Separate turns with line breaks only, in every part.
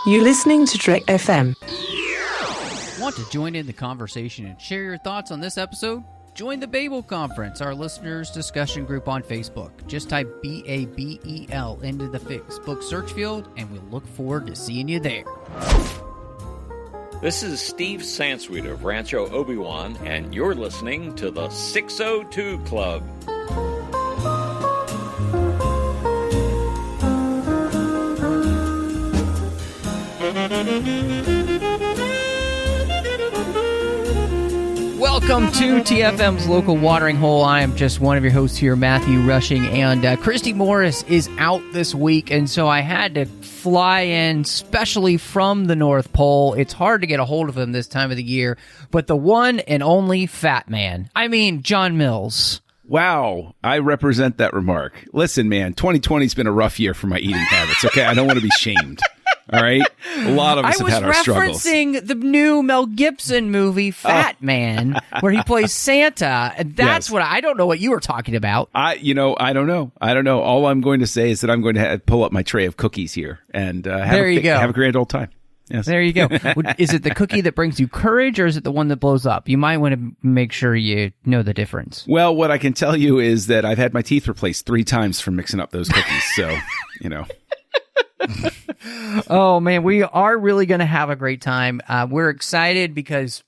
You're listening to Trek FM.
Want to join in the conversation and share your thoughts on this episode? Join the Babel Conference, our listeners' discussion group on Facebook. Just type BABEL into the Facebook search field, and we'll look forward to seeing you there.
This is Steve Sansweet of Rancho Obi-Wan, and you're listening to the 602 Club.
Welcome to TFM's Local Watering Hole. I am just one of your hosts here, Matthew Rushing, and Christy Morris is out this week, and so I had to fly in specially from the North Pole. It's hard to get a hold of him this time of the year, but the one and only Fat Man. I mean, John Mills.
Wow, I represent that remark. Listen, man, 2020's been a rough year for my eating habits, okay? I don't want to be shamed. All right? A lot of us have had our struggles.
I was referencing the new Mel Gibson movie, Fat Man, where he plays Santa. And that's what I don't know what you were talking about.
I don't know. All I'm going to say is that I'm going to pull up my tray of cookies here and have a grand old time. Yes.
There you go. Is it the cookie that brings you courage, or is it the one that blows up? You might want to make sure you know the difference.
Well, what I can tell you is that I've had my teeth replaced 3 times from mixing up those cookies. So, you know.
Oh, man, we are really going to have a great time. We're excited because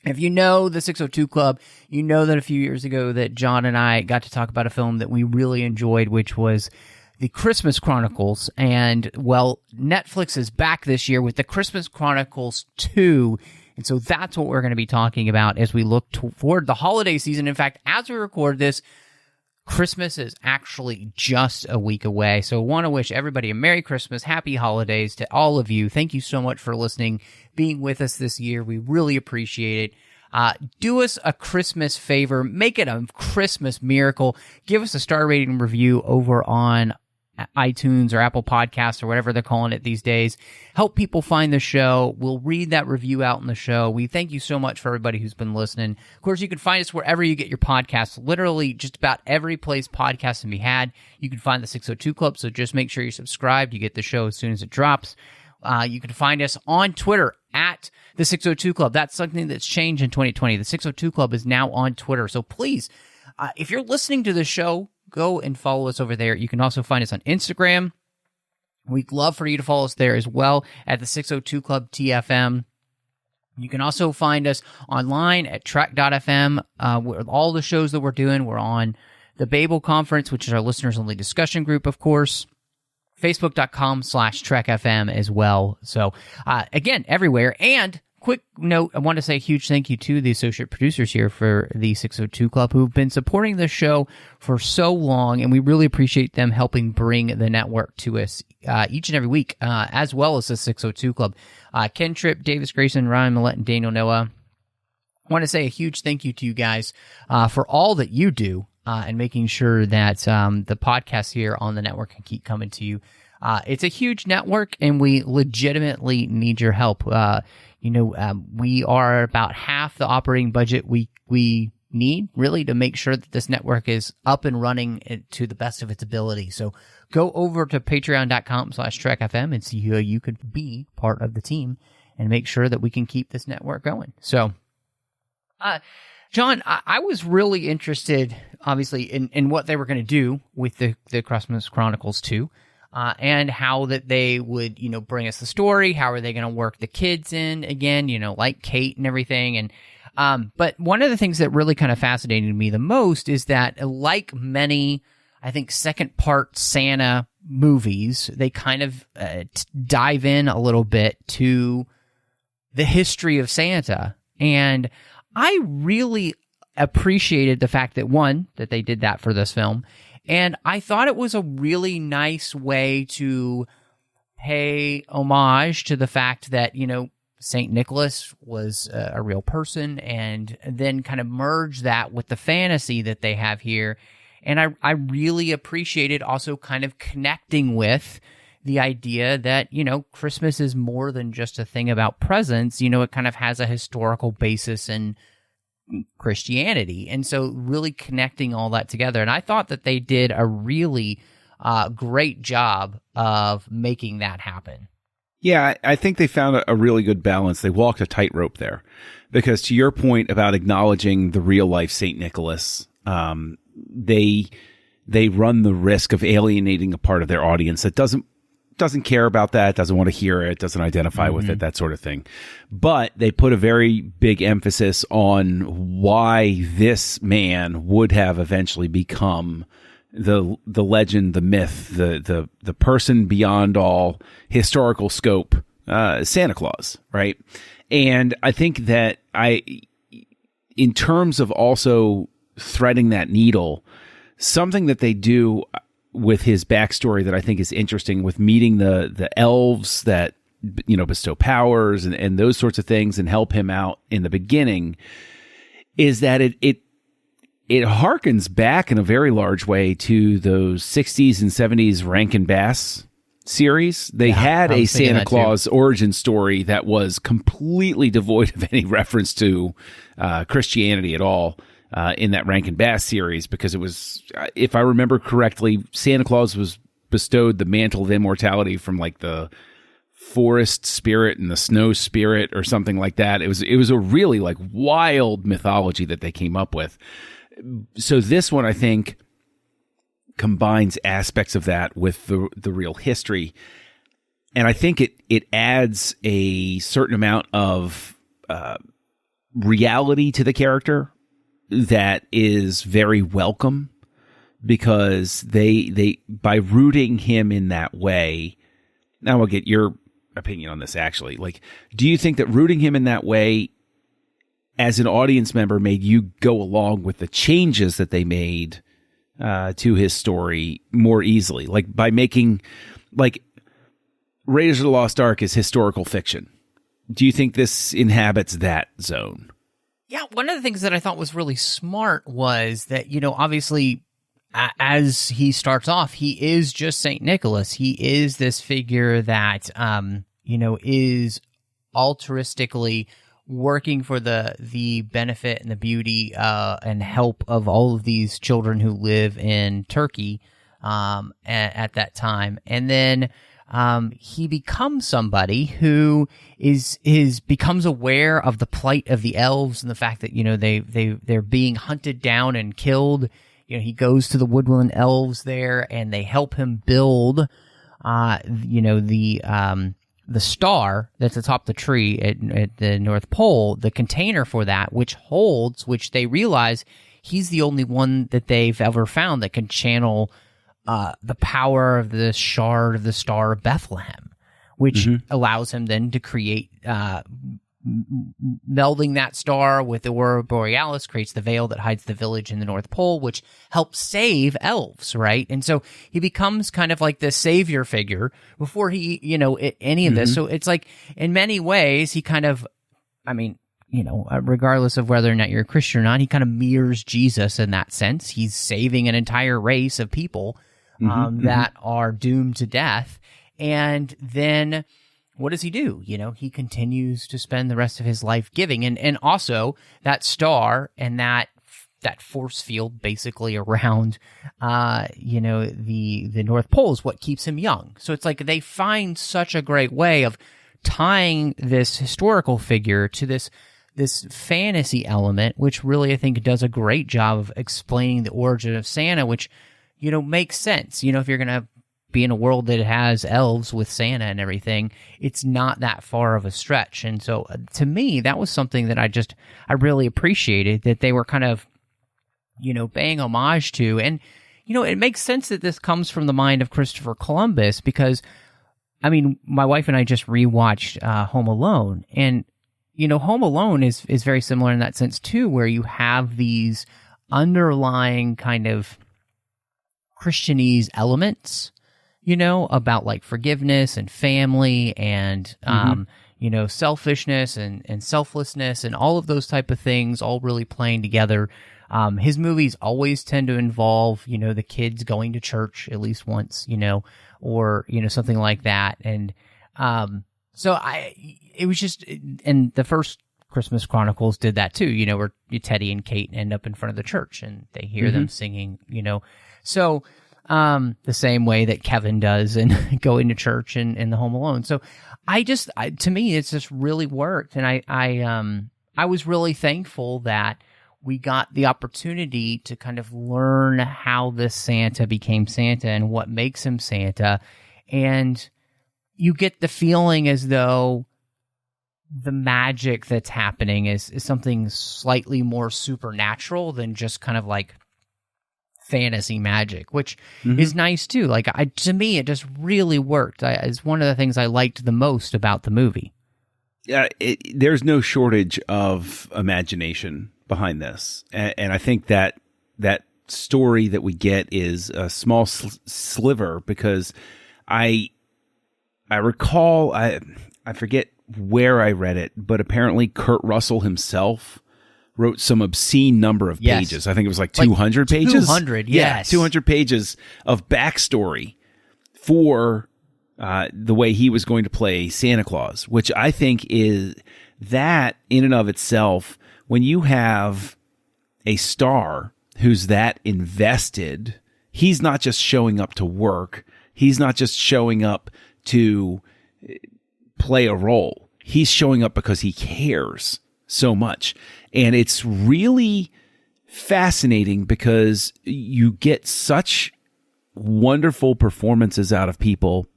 if you know the 602 Club, you know that a few years ago that John and I got to talk about a film that we really enjoyed, which was the Christmas Chronicles. And, well, Netflix is back this year with the Christmas Chronicles 2. And so that's what we're going to be talking about as we look toward the holiday season. In fact, as we record this, Christmas is actually just a week away, so I want to wish everybody a Merry Christmas, Happy Holidays to all of you. Thank you so much for listening, being with us this year. We really appreciate it. Do us a Christmas favor. Make it a Christmas miracle. Give us a star rating review over on iTunes or Apple Podcasts or whatever they're calling it these days. Help people find the show. We'll read that review out in the show. We thank you so much for everybody who's been listening. Of course, you can find us wherever you get your podcasts, literally just about every place podcasts can be had. You can find the 602 Club, so just make sure you're subscribed. You get the show as soon as it drops. You can find us on Twitter at the 602 Club. That's something that's changed in 2020. The 602 Club is now on Twitter. So please, if you're listening to the show, go and follow us over there. You can also find us on Instagram. We'd love for you to follow us there as well at the 602 Club TFM. You can also find us online at trek.fm. With all the shows that we're doing, we're on the Babel Conference, which is our listeners-only discussion group, of course. Facebook.com/TrekFM as well. So, again, everywhere. And quick note, I want to say a huge thank you to the associate producers here for the 602 Club who've been supporting the show for so long, and we really appreciate them helping bring the network to us each and every week, as well as the 602 Club. Ken Tripp, Davis Grayson, Ryan Maillet, and Daniel Noah. I want to say a huge thank you to you guys for all that you do and making sure that the podcasts here on the network can keep coming to you. It's a huge network, and we legitimately need your help. We are about half the operating budget we need, really, to make sure that this network is up and running to the best of its ability. So go over to patreon.com/TrekFM and see how you could be part of the team and make sure that we can keep this network going. So, John, I was really interested, obviously, in what they were going to do with the Christmas Chronicles 2. And how that they would, bring us the story. How are they going to work the kids in again, like Kate and everything. And, but one of the things that really kind of fascinated me the most is that, like many, I think, second part Santa movies, they kind of dive in a little bit to the history of Santa. And I really appreciated the fact that, one, that they did that for this film. And I thought it was a really nice way to pay homage to the fact that, St. Nicholas was a real person, and then kind of merge that with the fantasy that they have here. And I really appreciated also kind of connecting with the idea that, Christmas is more than just a thing about presents. It kind of has a historical basis in Christianity. And so really connecting all that together. And I thought that they did a really great job of making that happen.
Yeah, I think they found a really good balance. They walked a tightrope there because to your point about acknowledging the real life St. Nicholas, they run the risk of alienating a part of their audience that doesn't care about that, doesn't want to hear it, doesn't identify with it, that sort of thing. But they put a very big emphasis on why this man would have eventually become the legend, the myth, the person beyond all historical scope, Santa Claus, right? And I think that in terms of also threading that needle, something that they do with his backstory that I think is interesting, with meeting the elves that, you know, bestow powers and those sorts of things and help him out in the beginning, is that it harkens back in a very large way to those 60s and 70s Rankin Bass series. They had a Santa Claus origin story that was completely devoid of any reference to Christianity at all. In that Rankin Bass series, because it was, if I remember correctly, Santa Claus was bestowed the mantle of immortality from like the forest spirit and the snow spirit or something like that. It was a really like wild mythology that they came up with. So this one, I think, combines aspects of that with the real history. And I think it adds a certain amount of reality to the character that is very welcome, because they by rooting him in that way. Now I'll get your opinion on this, actually. Like, do you think that rooting him in that way as an audience member made you go along with the changes that they made to his story more easily? Like, by making, like, Raiders of the Lost Ark is historical fiction. Do you think this inhabits that zone?
Yeah, one of the things that I thought was really smart was that, you know, obviously, as he starts off, he is just St. Nicholas. He is this figure that, you know, is altruistically working for the benefit and the beauty and help of all of these children who live in Turkey at that time. And then he becomes somebody who becomes aware of the plight of the elves and the fact that, you know, they're being hunted down and killed. You know, he goes to the woodland elves there and they help him build, you know, the star that's atop the tree at the North Pole, the container for that, which they realize he's the only one that they've ever found that can channel the power of the shard of the Star of Bethlehem, which allows him then to create, melding that star with the Aurora Borealis creates the veil that hides the village in the North Pole, which helps save elves, right? And so he becomes kind of like the savior figure before he, you know, any of this. So it's like, in many ways, he kind of, I mean, you know, regardless of whether or not you're a Christian or not, he kind of mirrors Jesus in that sense. He's saving an entire race of people that are doomed to death. And then what does he do? You know, he continues to spend the rest of his life giving. And also that star and that force field basically around, you know, the North Pole is what keeps him young. So it's like they find such a great way of tying this historical figure to this fantasy element, which really I think does a great job of explaining the origin of Santa, which, you know, makes sense. You know, if you're going to be in a world that has elves with Santa and everything, it's not that far of a stretch. And so to me, that was something that I really appreciated, that they were kind of, you know, paying homage to. And, you know, it makes sense that this comes from the mind of Christopher Columbus, because, I mean, my wife and I just rewatched Home Alone, and, you know, Home Alone is very similar in that sense too, where you have these underlying kind of Christianese elements, you know, about like forgiveness and family and, you know, selfishness and selflessness and all of those type of things all really playing together. His movies always tend to involve, you know, the kids going to church at least once, you know, or, you know, something like that. And, so it was just, and the first Christmas Chronicles did that too, you know, where Teddy and Kate end up in front of the church and they hear them singing, you know. So, the same way that Kevin does in going to church in the Home Alone. So to me, it's just really worked. And I was really thankful that we got the opportunity to kind of learn how this Santa became Santa and what makes him Santa. And you get the feeling as though the magic that's happening is something slightly more supernatural than just kind of like fantasy magic, which is nice too. Like to me, it just really worked. It's one of the things I liked the most about the movie.
Yeah, there's no shortage of imagination behind this, and I think that story that we get is a small sliver, because I recall, I forget where I read it, but apparently Kurt Russell himself wrote some obscene number of pages. I think it was like 200 pages.
200,
yes. Yeah, 200 pages of backstory for the way he was going to play Santa Claus, which I think is that in and of itself, when you have a star who's that invested, he's not just showing up to work. He's not just showing up to play a role. He's showing up because he cares so much. And it's really fascinating because you get such wonderful performances out of people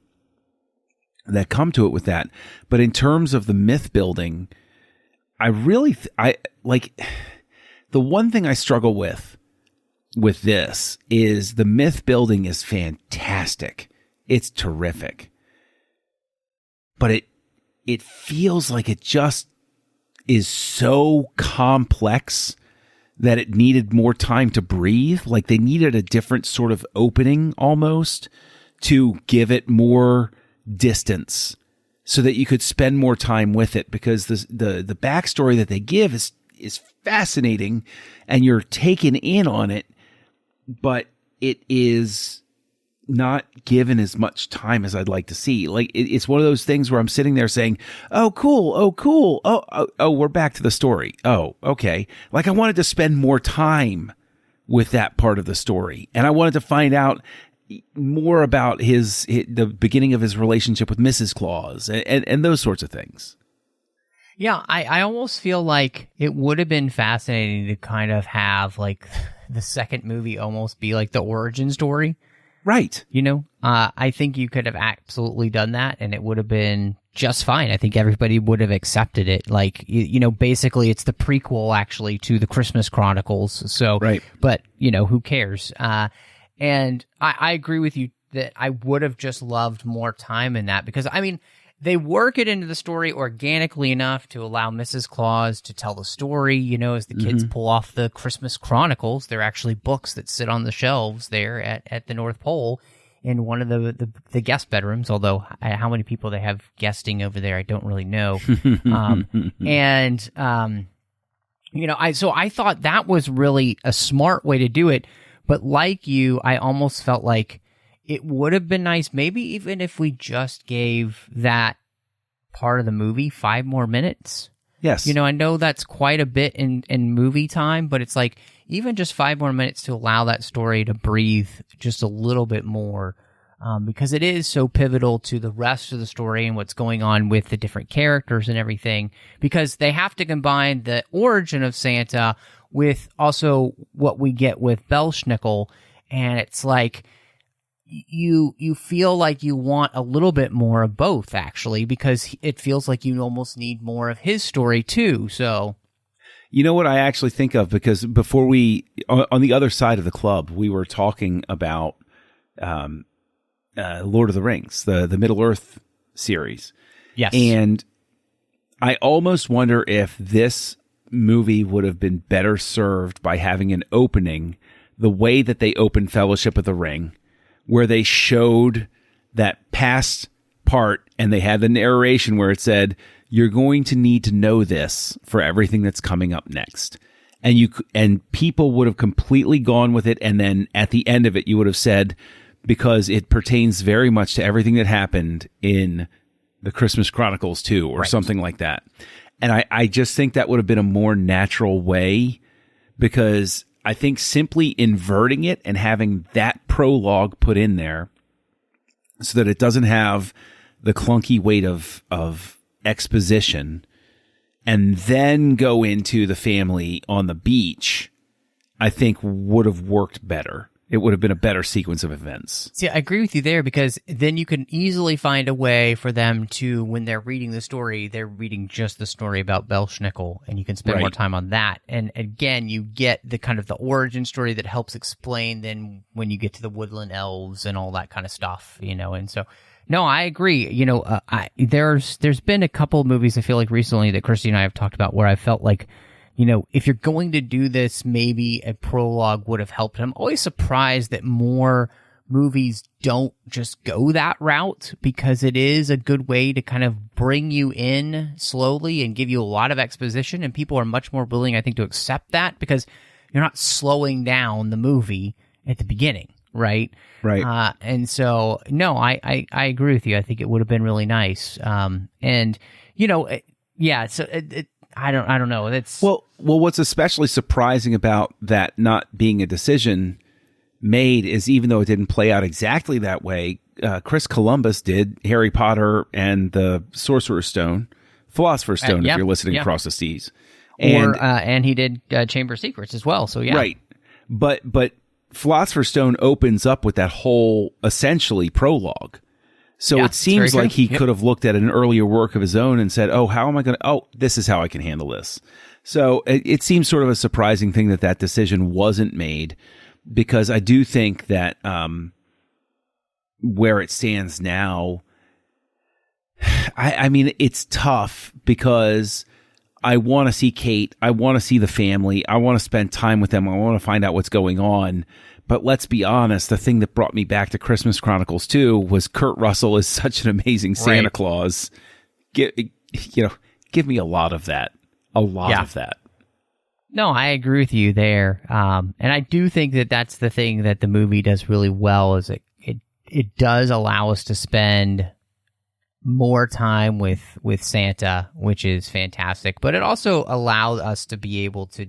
that come to it with that. But in terms of the myth building, I really, the one thing I struggle with this is the myth building is fantastic. It's terrific. But it feels like it just is so complex that it needed more time to breathe. Like they needed a different sort of opening almost to give it more distance so that you could spend more time with it, because the backstory that they give is fascinating and you're taken in on it, but it is not given as much time as I'd like to see. Like it's one of those things where I'm sitting there saying, oh, cool. Oh, we're back to the story. Oh, okay. Like I wanted to spend more time with that part of the story. And I wanted to find out more about the beginning of his relationship with Mrs. Claus and those sorts of things.
Yeah, I almost feel like it would have been fascinating to kind of have like the second movie almost be like the origin story.
Right.
You know, I think you could have absolutely done that and it would have been just fine. I think everybody would have accepted it. Like, you know, basically it's the prequel actually to the Christmas Chronicles. So,
right.
But, you know, who cares? And I agree with you that I would have just loved more time in that, because, I mean, they work it into the story organically enough to allow Mrs. Claus to tell the story, you know, as the kids pull off the Christmas Chronicles. They're actually books that sit on the shelves there at the North Pole in one of the guest bedrooms, although how many people they have guesting over there, I don't really know. You know, so I thought that was really a smart way to do it. But like you, I almost felt like it would have been nice, maybe even if we just gave that part of the movie 5 more minutes.
Yes.
You know, I know that's quite a bit in movie time, but it's like even just 5 more minutes to allow that story to breathe just a little bit more, because it is so pivotal to the rest of the story and what's going on with the different characters and everything, because they have to combine the origin of Santa with also what we get with Belschnickel, and it's like you feel like you want a little bit more of both, actually, because it feels like you almost need more of his story too. So,
you know what I actually think of, because before on the other side of the club, we were talking about Lord of the Rings, the Middle-earth series.
Yes.
And I almost wonder if this movie would have been better served by having an opening the way that they opened Fellowship of the Ring, where they showed that past part and they had the narration where it said, you're going to need to know this for everything that's coming up next. And people would have completely gone with it. And then at the end of it, you would have said, because it pertains very much to everything that happened in the Christmas Chronicles too, or something like that. And I just think that would have been a more natural way, because I think simply inverting it and having that prologue put in there so that it doesn't have the clunky weight of exposition and then go into the family on the beach, I think would have worked better. It would have been a better sequence of events.
See, I agree with you there, because then you can easily find a way for them to, when they're reading the story, they're reading just the story about Belschnickel, and you can spend more time on that. And again, you get the kind of the origin story that helps explain then when you get to the woodland elves and all that kind of stuff, you know. And so, no, I agree. You know, there's been a couple of movies I feel like recently that Christy and I have talked about where I felt like, you know, if you're going to do this, maybe a prologue would have helped. I'm always surprised that more movies don't just go that route, because it is a good way to kind of bring you in slowly and give you a lot of exposition. And people are much more willing, I think, to accept that, because you're not slowing down the movie at the beginning, right?
Right.
And so, no, I agree with you. I think it would have been really nice. And, you know, yeah, so I don't know. That's
well, what's especially surprising about that not being a decision made is, even though it didn't play out exactly that way, Chris Columbus did Harry Potter and the Sorcerer's Stone, Philosopher's Stone, if you're listening across the seas.
And he did Chamber of Secrets as well. So yeah,
right. But Philosopher's Stone opens up with that whole essentially prologue. So it seems like he could have looked at an earlier work of his own and said, oh, how am I going to, this is how I can handle this. So it seems sort of a surprising thing that decision wasn't made, because I do think that where it stands now, I mean, it's tough, because I want to see Kate. I want to see the family. I want to spend time with them. I want to find out what's going on. But let's be honest, the thing that brought me back to Christmas Chronicles 2 was Kurt Russell is such an amazing Santa Claus. Give me a lot of that. A lot of that.
No, I agree with you there. And I do think that that's the thing that the movie does really well, is it does allow us to spend more time with Santa, which is fantastic. But it also allowed us to be able to,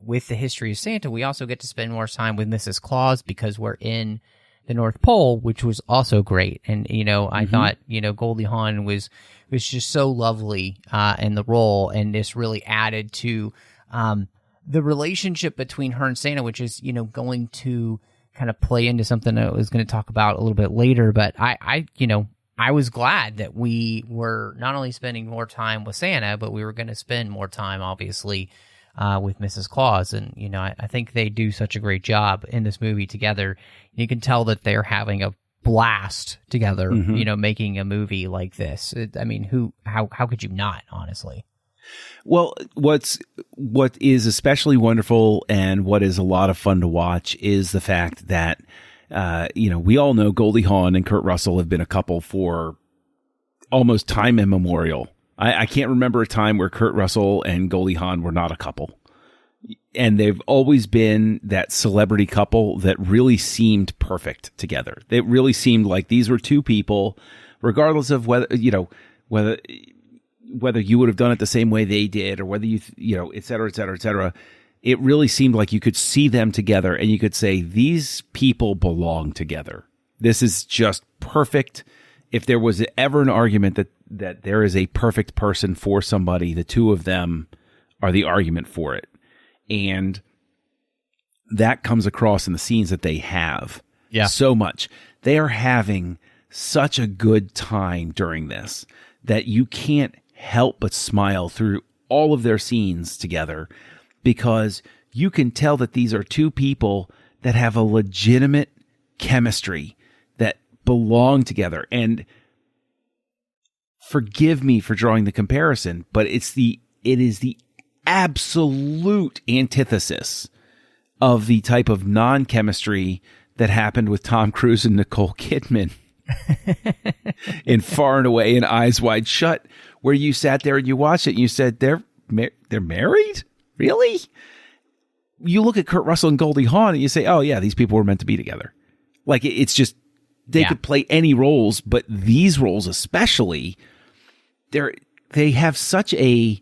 with the history of Santa, we also get to spend more time with Mrs. Claus, because we're in the North Pole, which was also great. And, I thought, Goldie Hawn was just so lovely in the role, and this really added to the relationship between her and Santa, which is, going to kind of play into something I was going to talk about a little bit later. But I was glad that we were not only spending more time with Santa, but we were going to spend more time, obviously, with Mrs. Claus. And, I think they do such a great job in this movie together. You can tell that they're having a blast together, making a movie like this. How could you not, honestly?
Well, what is especially wonderful and what is a lot of fun to watch is the fact that we all know Goldie Hawn and Kurt Russell have been a couple for almost time immemorial. I can't remember a time where Kurt Russell and Goldie Hawn were not a couple. And they've always been that celebrity couple that really seemed perfect together. It really seemed like these were two people, regardless of whether you would have done it the same way they did, or whether et cetera, et cetera, et cetera. It really seemed like you could see them together and you could say, these people belong together. This is just perfect. If there was ever an argument that there is a perfect person for somebody, the two of them are the argument for it. And that comes across in the scenes that they have so much. They are having such a good time during this that you can't help but smile through all of their scenes together, because you can tell that these are two people that have a legitimate chemistry, that belong together. And forgive me for drawing the comparison, but it is the absolute antithesis of the type of non-chemistry that happened with Tom Cruise and Nicole Kidman in Far and Away and Eyes Wide Shut, where you sat there and you watched it and you said, they're married? Really? You look at Kurt Russell and Goldie Hawn and you say, oh yeah, these people were meant to be together. Like, it's just, they could play any roles, but these roles especially, they have such a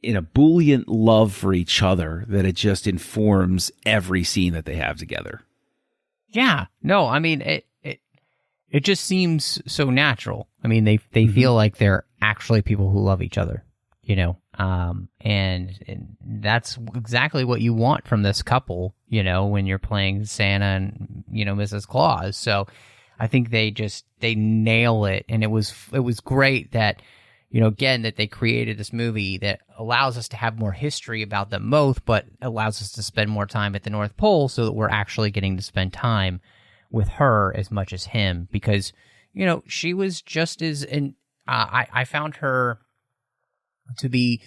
in a buoyant love for each other that it just informs every scene that they have together.
Yeah. No, I mean, it just seems so natural. I mean, they feel like they're actually people who love each other, you know, and that's exactly what you want from this couple, you know, when you're playing Santa and, you know, Mrs. Claus. So I think they nail it. And it was great that, you know, again, that they created this movie that allows us to have more history about them both, but allows us to spend more time at the North Pole so that we're actually getting to spend time with her as much as him, because, you know, she was just as, and I found her to be,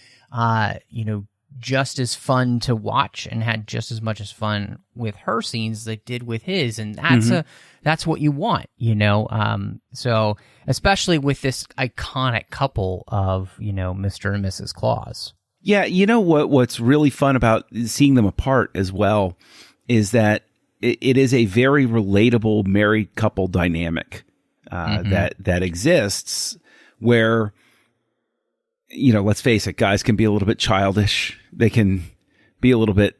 you know, just as fun to watch and had just as much as fun with her scenes as they did with his. And that's what you want, you know? So especially with this iconic couple of, you know, Mr. and Mrs. Claus.
Yeah. You know what's really fun about seeing them apart as well is that it is a very relatable married couple dynamic, that exists where, you know, let's face it, guys can be a little bit childish. They can be a little bit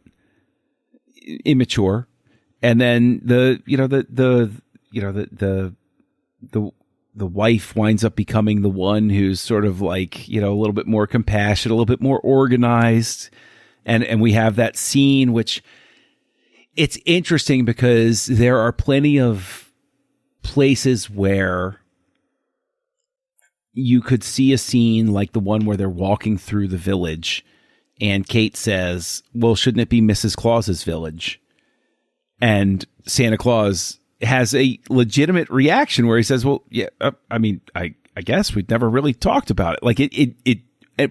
immature. And then the wife winds up becoming the one who's sort of like, you know, a little bit more compassionate, a little bit more organized. And we have that scene, which it's interesting because there are plenty of places where you could see a scene like the one where they're walking through the village and Kate says, well, shouldn't it be Mrs. Claus's village? And Santa Claus has a legitimate reaction where he says, well, yeah, I mean, I guess we've never really talked about it. Like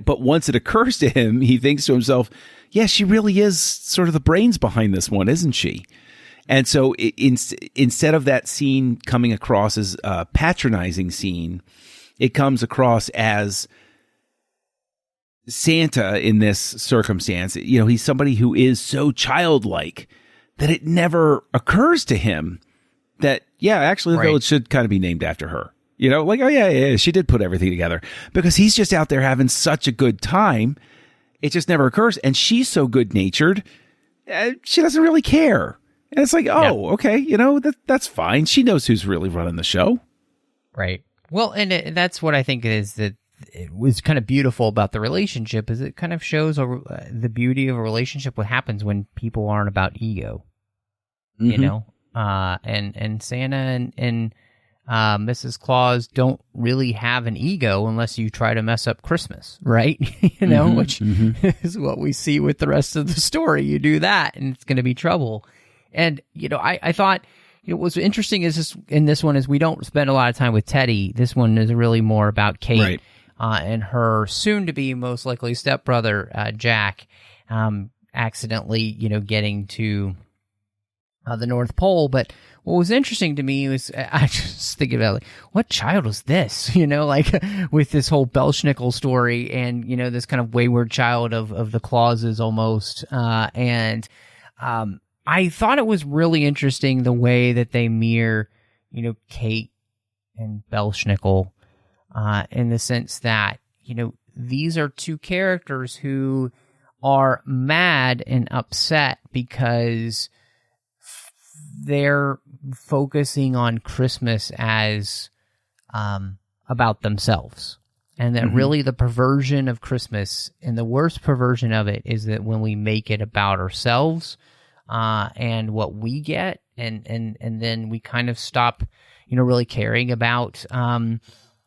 but once it occurs to him, he thinks to himself, yeah, she really is sort of the brains behind this one, isn't she? And so instead of that scene coming across as a patronizing scene, it comes across as Santa in this circumstance. You know, he's somebody who is so childlike that it never occurs to him that, yeah, actually the village should kind of be named after her. You know, like, oh, yeah, she did put everything together, because he's just out there having such a good time. It just never occurs. And she's so good natured. She doesn't really care. And it's like, oh, okay, you know, that's fine. She knows who's really running the show.
Right. Well, and that's what I think is that it was kind of beautiful about the relationship, is it kind of shows the beauty of a relationship, what happens when people aren't about ego, you know? And Santa and Mrs. Claus don't really have an ego unless you try to mess up Christmas, right? You know, which is what we see with the rest of the story. You do that and it's going to be trouble. And, you know, I thought, you know, what's interesting is this, in this one is we don't spend a lot of time with Teddy. This one is really more about Kate and her soon to be most likely stepbrother, Jack, accidentally, you know, getting to the North Pole. But what was interesting to me was I just thinking about, like, what child was this? You know, like with this whole Belschnickel story and, you know, this kind of wayward child of the Clauses almost. I thought it was really interesting the way that they mirror, you know, Kate and Belschnickel, in the sense that, you know, these are two characters who are mad and upset because they're focusing on Christmas as about themselves. And that really the perversion of Christmas, and the worst perversion of it, is that when we make it about ourselves and what we get, and then we kind of stop, you know, really caring about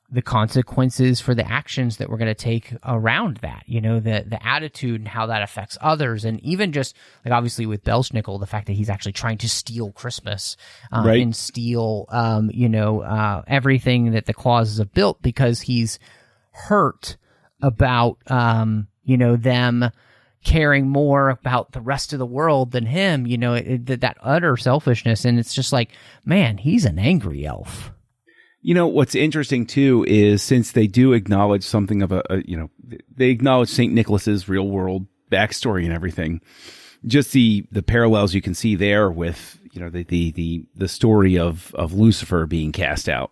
the consequences for the actions that we're going to take around that, you know, the attitude and how that affects others. And even just like, obviously with Belschnickel, the fact that he's actually trying to steal Christmas and steal, you know, everything that the Clauses have built, because he's hurt about, you know, them caring more about the rest of the world than him, you know, that utter selfishness. And it's just like, man, he's an angry elf.
You know, what's interesting, too, is since they do acknowledge something of you know, they acknowledge St. Nicholas's real world backstory and everything, just the parallels you can see there with, you know, the story of Lucifer being cast out.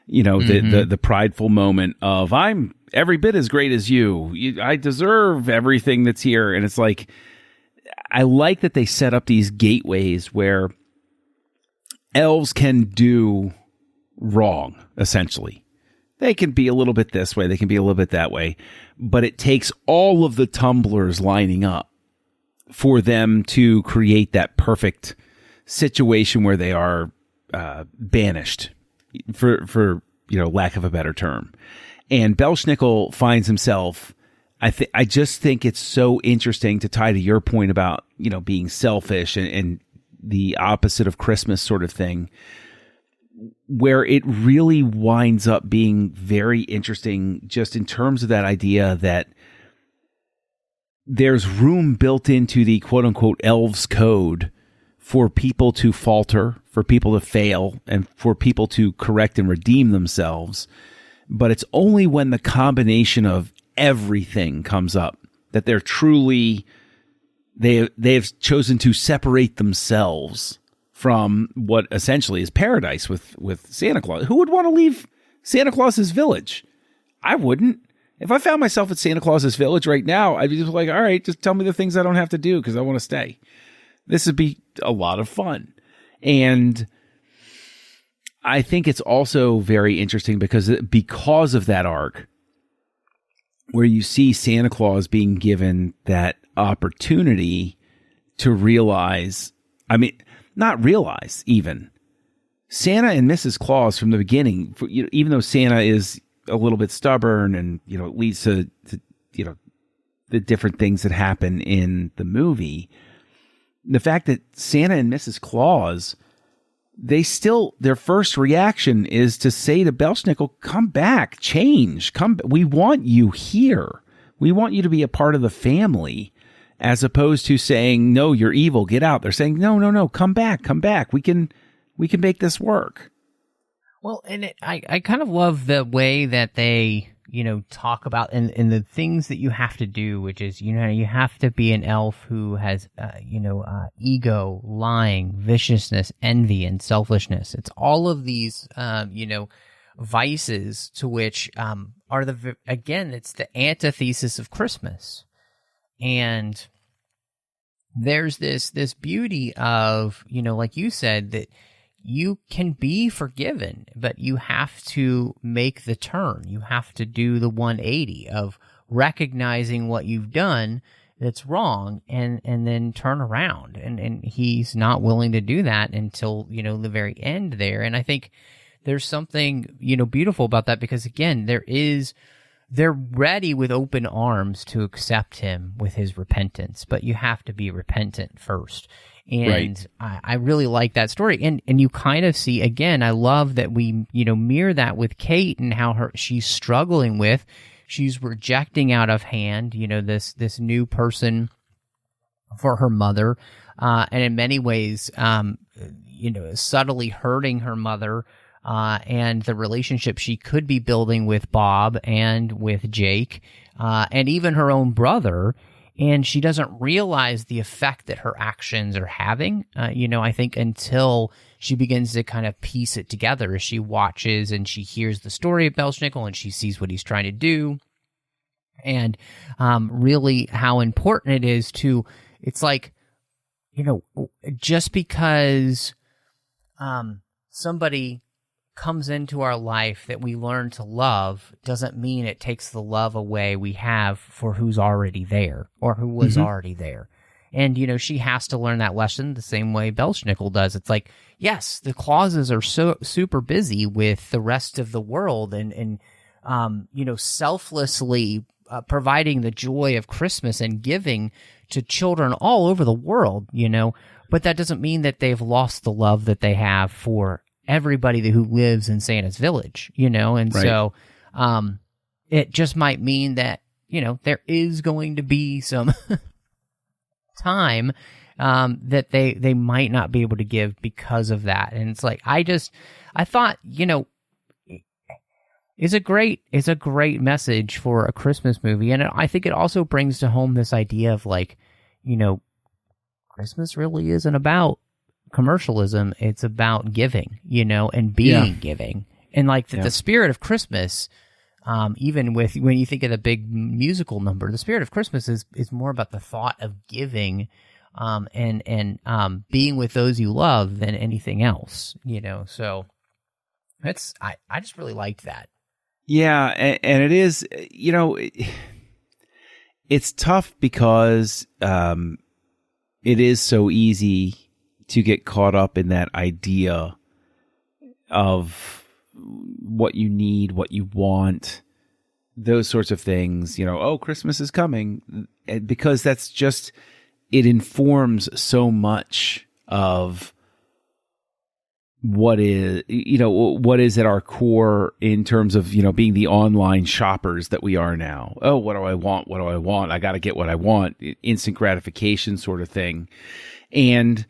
the prideful moment of I'm every bit as great as you. I deserve everything that's here. And it's like, I like that they set up these gateways where elves can do wrong, essentially. They can be a little bit this way, they can be a little bit that way, but it takes all of the tumblers lining up for them to create that perfect situation where they are banished, for lack of a better term. And Belschnickel finds himself, I just think it's so interesting to tie to your point about, being selfish and the opposite of Christmas sort of thing, where it really winds up being very interesting just in terms of that idea that there's room built into the quote unquote elves code for people to falter, for people to fail, and for people to correct and redeem themselves. But it's only when the combination of everything comes up that they're truly, they've chosen to separate themselves from what essentially is paradise with Santa Claus. Who would want to leave Santa Claus's village? I wouldn't. If I found myself at Santa Claus's village right now, I'd be just like, all right, just tell me the things I don't have to do because I want to stay. This would be a lot of fun. And I think it's also very interesting because of that arc where you see Santa Claus being given that opportunity to realize, not realize even, Santa and Mrs. Claus from the beginning, even though Santa is a little bit stubborn and, it leads to the different things that happen in the movie, the fact that Santa and Mrs. Claus, their first reaction is to say to Belschnickel, come back, change, we want you here. We want you to be a part of the family, as opposed to saying, no, you're evil, get out. They're saying, no, come back. We can make this work.
Well, and I kind of love the way that they, talk about and the things that you have to do, which is, you have to be an elf who has, ego, lying, viciousness, envy, and selfishness. It's all of these, vices to which are it's the antithesis of Christmas. And there's this beauty of, like you said, that you can be forgiven, but you have to make the turn. You have to do the 180 of recognizing what you've done that's wrong and then turn around. And he's not willing to do that until, the very end there. And I think there's something, beautiful about that because, again, they're ready with open arms to accept him with his repentance, but you have to be repentant first. And right. I really like that story. And you kind of see, again, I love that we, mirror that with Kate and how she's struggling with, she's rejecting out of hand, this new person for her mother. And in many ways, subtly hurting her mother, and the relationship she could be building with Bob and with Jake, and even her own brother. And she doesn't realize the effect that her actions are having, I think until she begins to kind of piece it together as she watches and she hears the story of Belschnickel and she sees what he's trying to do. And really how important it is to, it's like, just because somebody comes into our life that we learn to love doesn't mean it takes the love away we have for who's already there or who was already there. And, she has to learn that lesson the same way Belschnickel does. It's like, yes, the Clauses are so super busy with the rest of the world and selflessly providing the joy of Christmas and giving to children all over the world, but that doesn't mean that they've lost the love that they have for everybody who lives in Santa's village, and right. So it just might mean that, there is going to be some time that they might not be able to give because of that. And it's like, I thought, it's a great message for a Christmas movie. And I think it also brings to home this idea of like, Christmas really isn't about commercialism. It's about giving, and being giving. And like the spirit of Christmas, even when you think of the big musical number, the spirit of Christmas is more about the thought of giving, and being with those you love than anything else, so I just really liked that.
Yeah. And it is, it's tough because, it is so easy to get caught up in that idea of what you need, what you want, those sorts of things, oh, Christmas is coming, because that's just, it informs so much of what is at our core in terms of, being the online shoppers that we are now. Oh, what do I want? What do I want? I got to get what I want. Instant gratification sort of thing. And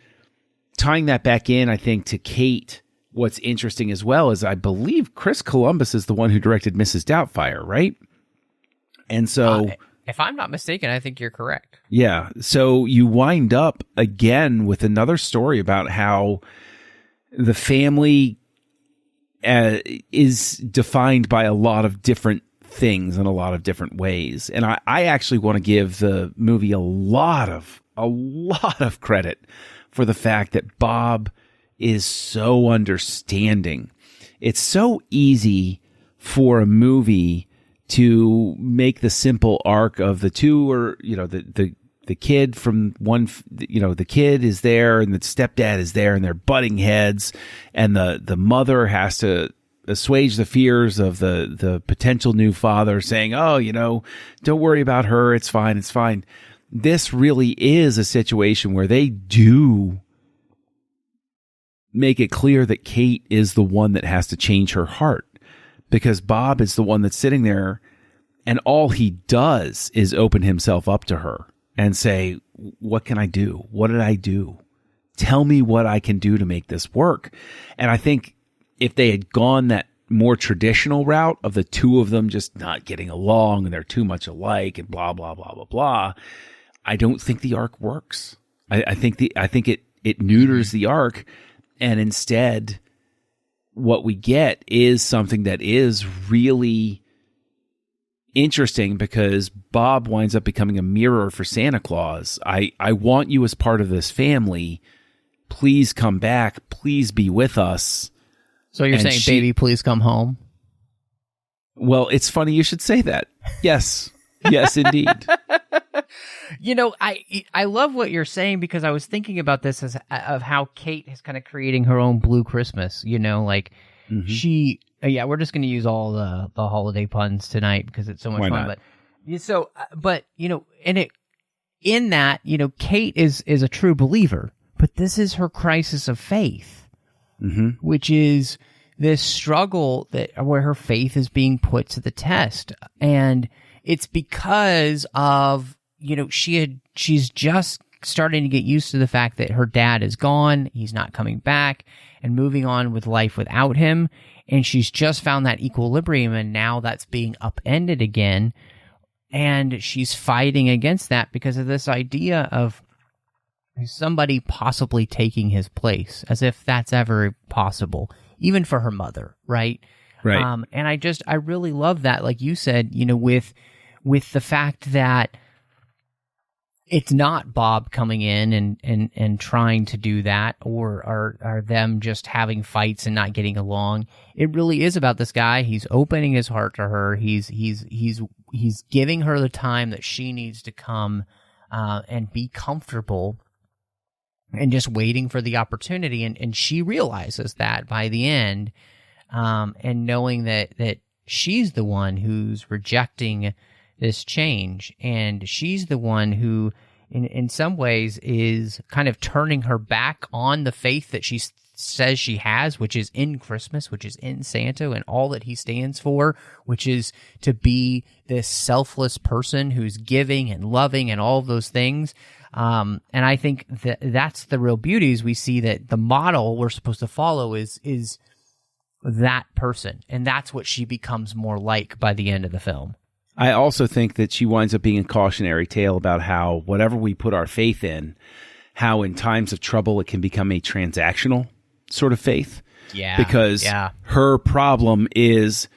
tying that back in, I think, to Kate, what's interesting as well is I believe Chris Columbus is the one who directed Mrs. Doubtfire, right? And so...
if I'm not mistaken, I think you're correct.
Yeah. So you wind up again with another story about how the family is defined by a lot of different things in a lot of different ways. And I actually want to give the movie a lot of credit for the fact that Bob is so understanding. It's so easy for a movie to make the simple arc of the two, or the kid from one, the kid is there and the stepdad is there and they're butting heads, and the mother has to assuage the fears of the potential new father, saying, oh, don't worry about her, it's fine, it's fine. This really is a situation where they do make it clear that Kate is the one that has to change her heart, because Bob is the one that's sitting there, and all he does is open himself up to her and say, what can I do? What did I do? Tell me what I can do to make this work. And I think if they had gone that more traditional route of the two of them just not getting along and they're too much alike and blah, blah, blah, blah, blah, I don't think the arc works. I think it neuters the arc, and instead what we get is something that is really interesting, because Bob winds up becoming a mirror for Santa Claus. I want you as part of this family. Please come back. Please be with us.
So you're saying, baby, please come home?
Well, it's funny you should say that. Yes. Yes, indeed.
I love what you're saying, because I was thinking about this of how Kate is kind of creating her own Blue Christmas, she, we're just going to use all the holiday puns tonight because it's so much fun. But in that, Kate is a true believer, but this is her crisis of faith, which is this struggle where her faith is being put to the test. And it's because of, she's just starting to get used to the fact that her dad is gone, he's not coming back, and moving on with life without him. And she's just found that equilibrium, and now that's being upended again. And she's fighting against that because of this idea of somebody possibly taking his place, as if that's ever possible, even for her mother, right?
Right.
And I really love that, like you said, with the fact that it's not Bob coming in and trying to do that, or are them just having fights and not getting along. It really is about this guy. He's opening his heart to her. He's giving her the time that she needs to come and be comfortable, and just waiting for the opportunity. And she realizes that by the end, and knowing that she's the one who's rejecting this change, and she's the one who in some ways is kind of turning her back on the faith that she says she has, which is in Christmas, which is in Santa and all that he stands for, which is to be this selfless person who's giving and loving and all of those things. And I think that's the real beauty, is we see that the model we're supposed to follow is that person, and that's what she becomes more like by the end of the film.
I also think that she winds up being a cautionary tale about how whatever we put our faith in, how in times of trouble it can become a transactional sort of faith.
Yeah.
Because her problem is,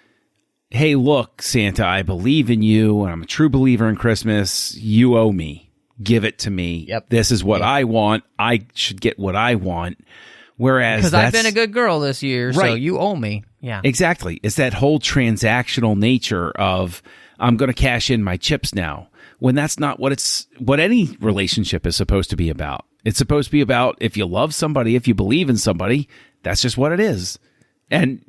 hey, look, Santa, I believe in you, and I'm a true believer in Christmas. You owe me. Give it to me.
Yep.
This is what I want. I should get what I want. Whereas
because I've been a good girl this year, so you owe me. Yeah.
Exactly. It's that whole transactional nature of, I'm going to cash in my chips now, when that's not what any relationship is supposed to be about. It's supposed to be about, if you love somebody, if you believe in somebody, that's just what it is. And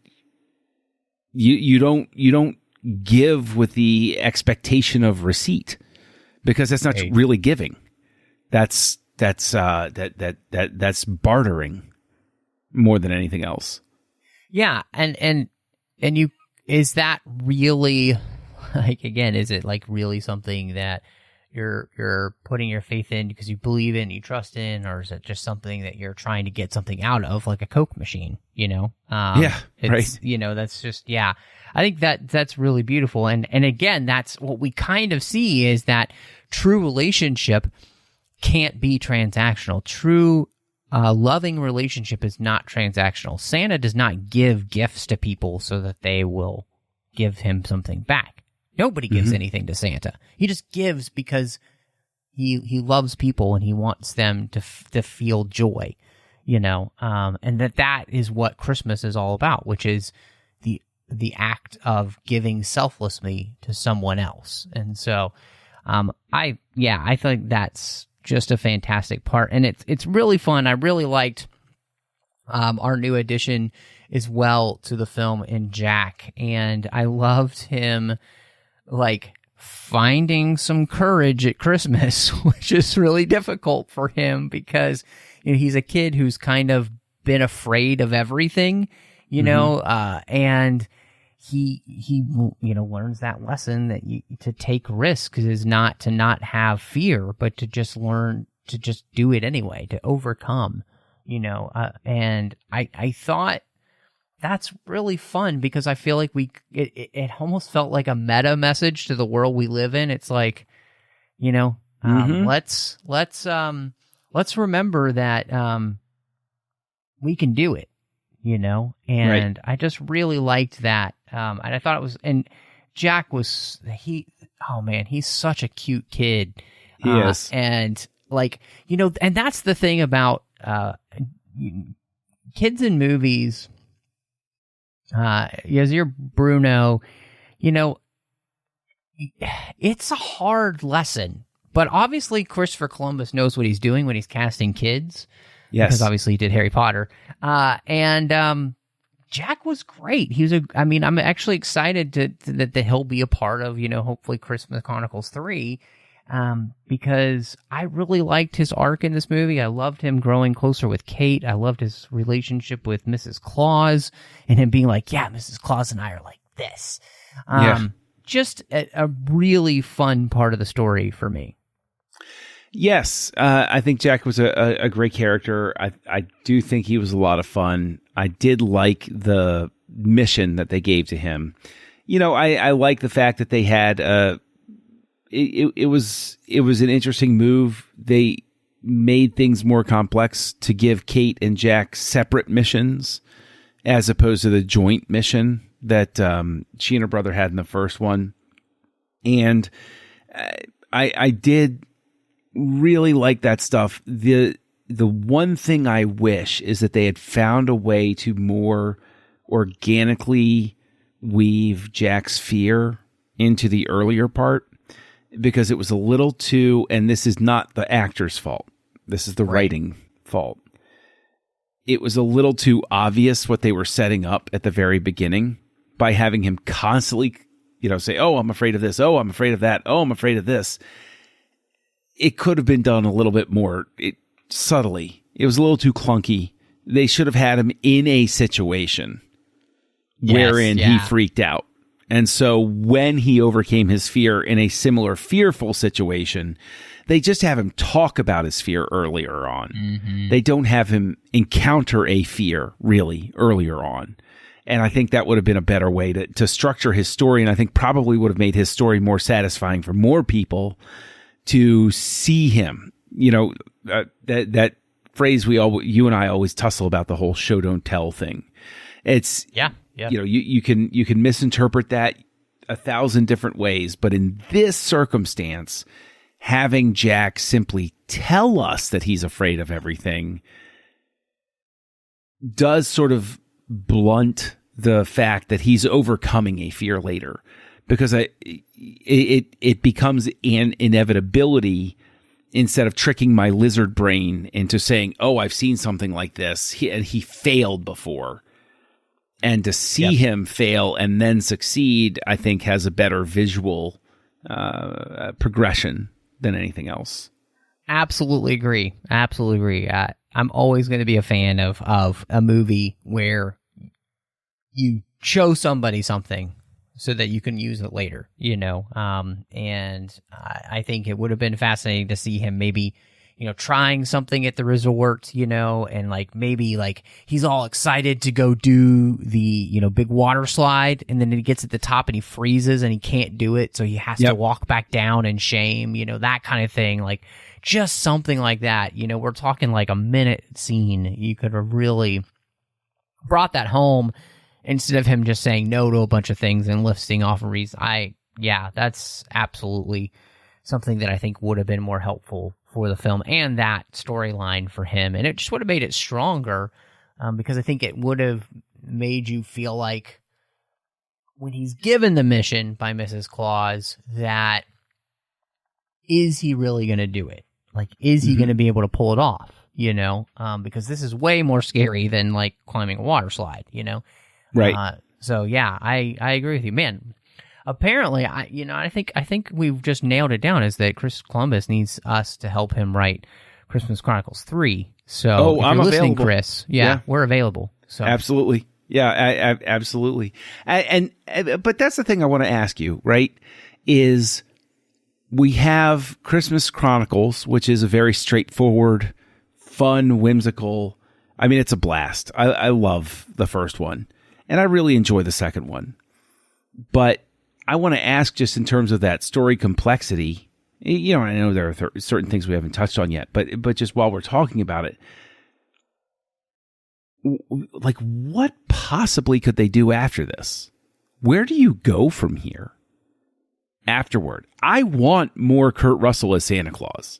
you don't give with the expectation of receipt, because that's not really giving. That's bartering more than anything else.
Yeah, and you, is that really, like, again, is it like really something that you're putting your faith in because you believe in, you trust in, or is it just something that you're trying to get something out of, like a Coke machine, you know? Right. You know, that's just, I think that's really beautiful. And again, that's what we kind of see, is that true relationship can't be transactional. True loving relationship is not transactional. Santa does not give gifts to people so that they will give him something back. Nobody gives anything to Santa. He just gives because he loves people and he wants them to feel joy, you know. And that is what Christmas is all about, which is the act of giving selflessly to someone else. And so, I think that's just a fantastic part, and it's really fun. I really liked our new addition as well to the film in Jack, and I loved him, like, finding some courage at Christmas, which is really difficult for him because, you know, he's a kid who's kind of been afraid of everything, you know, and he you know, learns that lesson that to take risks is not to not have fear, but to just learn to just do it anyway, to overcome, you know, and I thought that's really fun because I feel like it almost felt like a meta message to the world we live in. It's like, you know, let's remember that we can do it, you know, and I just really liked that. And I thought it was, and Jack he's such a cute kid.
He is.
And, like, you know, and that's the thing about kids in movies. As you're Bruno, you know, it's a hard lesson, but obviously Christopher Columbus knows what he's doing when he's casting kids.
Yes.
Because obviously he did Harry Potter. And Jack was great. I'm actually excited that he'll be a part of, you know, hopefully Christmas Chronicles 3. Because I really liked his arc in this movie. I loved him growing closer with Kate. I loved his relationship with Mrs. Claus and him being like, yeah, Mrs. Claus and I are like this. Just a really fun part of the story for me.
Yes. I think Jack was a great character. I do think he was a lot of fun. I did like the mission that they gave to him. You know, I like the fact that they had, It was an interesting move. They made things more complex to give Kate and Jack separate missions as opposed to the joint mission that she and her brother had in the first one. And I did really like that stuff. The one thing I wish is that they had found a way to more organically weave Jack's fear into the earlier part. Because it was a little too, and this is not the actor's fault. This is the writing fault. It was a little too obvious what they were setting up at the very beginning by having him constantly, you know, say, oh, I'm afraid of this. Oh, I'm afraid of that. Oh, I'm afraid of this. It could have been done a little bit more subtly. It was a little too clunky. They should have had him in a situation wherein he freaked out. And so when he overcame his fear in a similar fearful situation, they just have him talk about his fear earlier on. Mm-hmm. They don't have him encounter a fear really earlier on. And I think that would have been a better way to structure his story. And I think probably would have made his story more satisfying for more people to see him, you know, that phrase you and I always tussle about, the whole show don't tell thing. It's you can misinterpret that 1,000 different ways, but in this circumstance, having Jack simply tell us that he's afraid of everything does sort of blunt the fact that he's overcoming a fear later, because it becomes an inevitability instead of tricking my lizard brain into saying, oh, I've seen something like this, and he failed before. And to see him fail and then succeed, I think, has a better visual progression than anything else.
Absolutely agree. Absolutely agree. I'm always going to be a fan of a movie where you show somebody something so that you can use it later, and I think it would have been fascinating to see him maybe, trying something at the resort, and maybe he's all excited to go do the, big water slide, and then he gets at the top and he freezes and he can't do it. So he has to walk back down in shame, that kind of thing. Just something like that. We're talking a minute scene. You could have really brought that home instead of him just saying no to a bunch of things and listing off a reason. That's absolutely something that I think would have been more helpful for the film and that storyline for him. And it just would have made it stronger, because I think it would have made you feel like when he's given the mission by Mrs. Claus, that is he really going to do it? Is he going to be able to pull it off? Because this is way more scary than climbing a water slide,
Right.
I agree with you, man. Apparently, I think we've just nailed it down, is that Chris Columbus needs us to help him write Christmas Chronicles 3. So if
I'm
you're listening,
available.
Chris, we're available. So
absolutely. Yeah, absolutely. But that's the thing I want to ask you, right? Is we have Christmas Chronicles, which is a very straightforward, fun, whimsical. I mean, it's a blast. I love the first one, and I really enjoy the second one. But I want to ask, just in terms of that story complexity, I know there are certain things we haven't touched on yet, but just while we're talking about it, what possibly could they do after this? Where do you go from here afterward? I want more Kurt Russell as Santa Claus.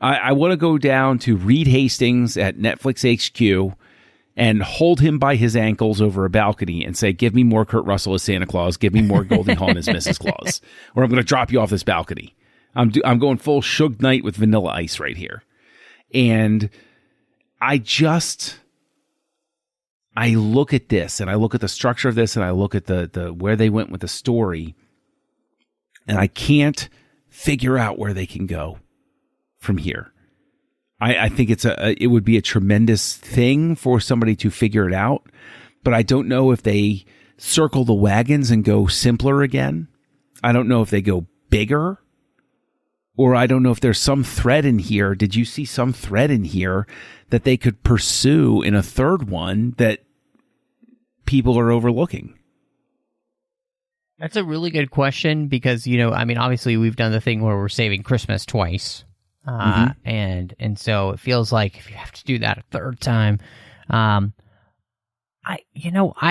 I want to go down to Reed Hastings at Netflix HQ and hold him by his ankles over a balcony and say, give me more Kurt Russell as Santa Claus. Give me more Goldie Hawn as Mrs. Claus. Or I'm going to drop you off this balcony. I'm going full Suge Knight with Vanilla Ice right here. And I look at this, and I look at the structure of this, and I look at the where they went with the story, and I can't figure out where they can go from here. I think it would be a tremendous thing for somebody to figure it out, but I don't know if they circle the wagons and go simpler again. I don't know if they go bigger, or I don't know if there's some thread in here. Did you see some thread in here that they could pursue in a third one that people are overlooking?
That's a really good question, because, obviously we've done the thing where we're saving Christmas twice. And so it feels like if you have to do that a third time, I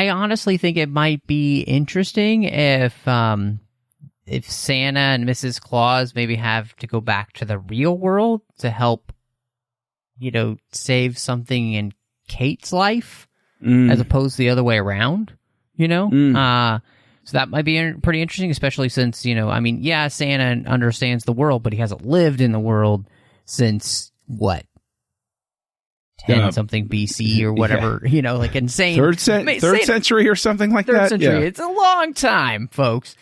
honestly think it might be interesting if Santa and Mrs. Claus maybe have to go back to the real world to help, save something in Kate's life, as opposed to the other way around, So that might be pretty interesting, especially since, Santa understands the world, but he hasn't lived in the world since, 10-something BC or whatever, insane.
Third century or something like that?
Third century. Yeah. It's a long time, folks.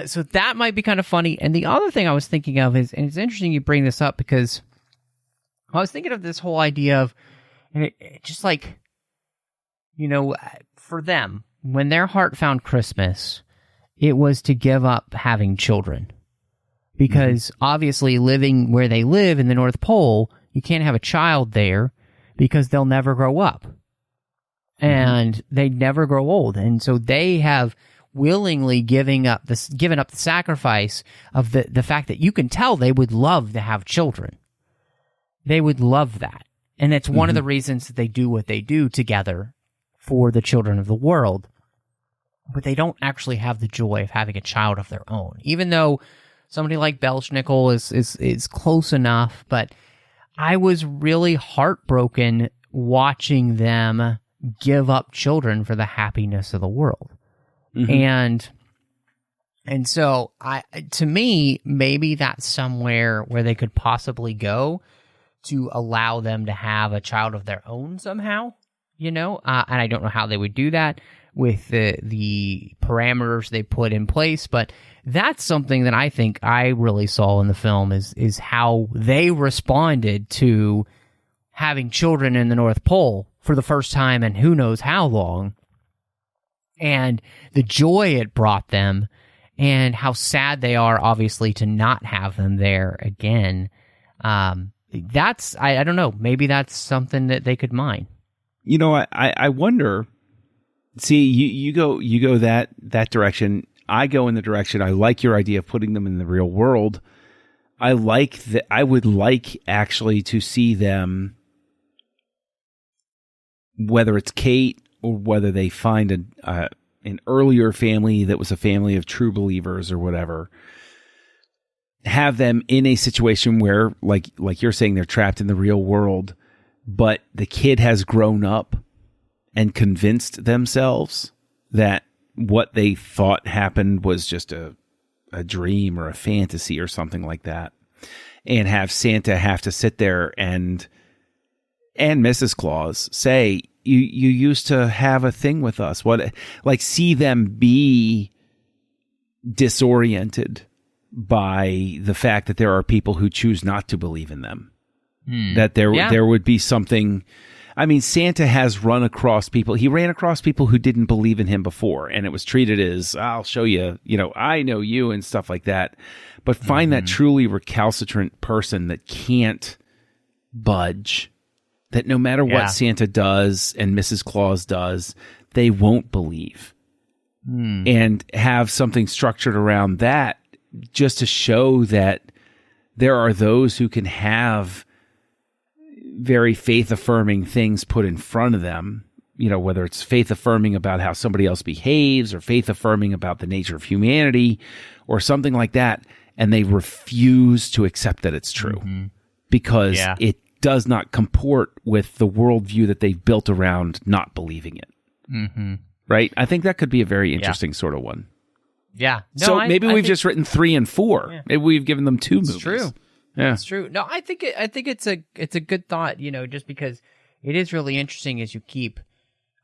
So that might be kind of funny. And the other thing I was thinking of is, and it's interesting you bring this up, because I was thinking of this whole idea of, for them, when their heart found Christmas, it was to give up having children. Because obviously living where they live in the North Pole, you can't have a child there because they'll never grow up. And they never grow old. And so they have willingly given up the sacrifice of the fact that you can tell they would love to have children. They would love that. And it's one of the reasons that they do what they do together for the children of the world. But they don't actually have the joy of having a child of their own, even though somebody like Belschnickel is close enough. But I was really heartbroken watching them give up children for the happiness of the world. And so to me, maybe that's somewhere where they could possibly go to allow them to have a child of their own somehow, and I don't know how they would do that with the parameters they put in place, but that's something that I think I really saw in the film is how they responded to having children in the North Pole for the first time in who knows how long, and the joy it brought them, and how sad they are, obviously, to not have them there again. That's, I don't know, maybe that's something that they could mine.
I wonder. See, you go that direction. I go in the direction. I like your idea of putting them in the real world. I would like actually to see them, whether it's Kate or whether they find an earlier family that was a family of true believers or whatever, have them in a situation where, like you're saying, they're trapped in the real world, but the kid has grown up and convinced themselves that what they thought happened was just a dream or a fantasy or something like that, and have Santa have to sit there and Mrs. Claus say, you used to have a thing with us. See them be disoriented by the fact that there are people who choose not to believe in them. That there would be something. I mean, Santa has run across people. He ran across people who didn't believe in him before, and it was treated as, I'll show you, I know you and stuff like that. But find that truly recalcitrant person that can't budge, that no matter what Santa does and Mrs. Claus does, they won't believe. And have something structured around that just to show that there are those who can have very faith-affirming things put in front of them, whether it's faith-affirming about how somebody else behaves or faith-affirming about the nature of humanity or something like that, and they refuse to accept that it's true because it does not comport with the worldview that they've built around not believing it. Right? I think that could be a very interesting sort of one.
Yeah. No,
so maybe we've just written 3 and 4. Yeah. Maybe we've given them 2 movies.
True.
Yeah,
it's true. No, I think it's a good thought. Just because it is really interesting as you keep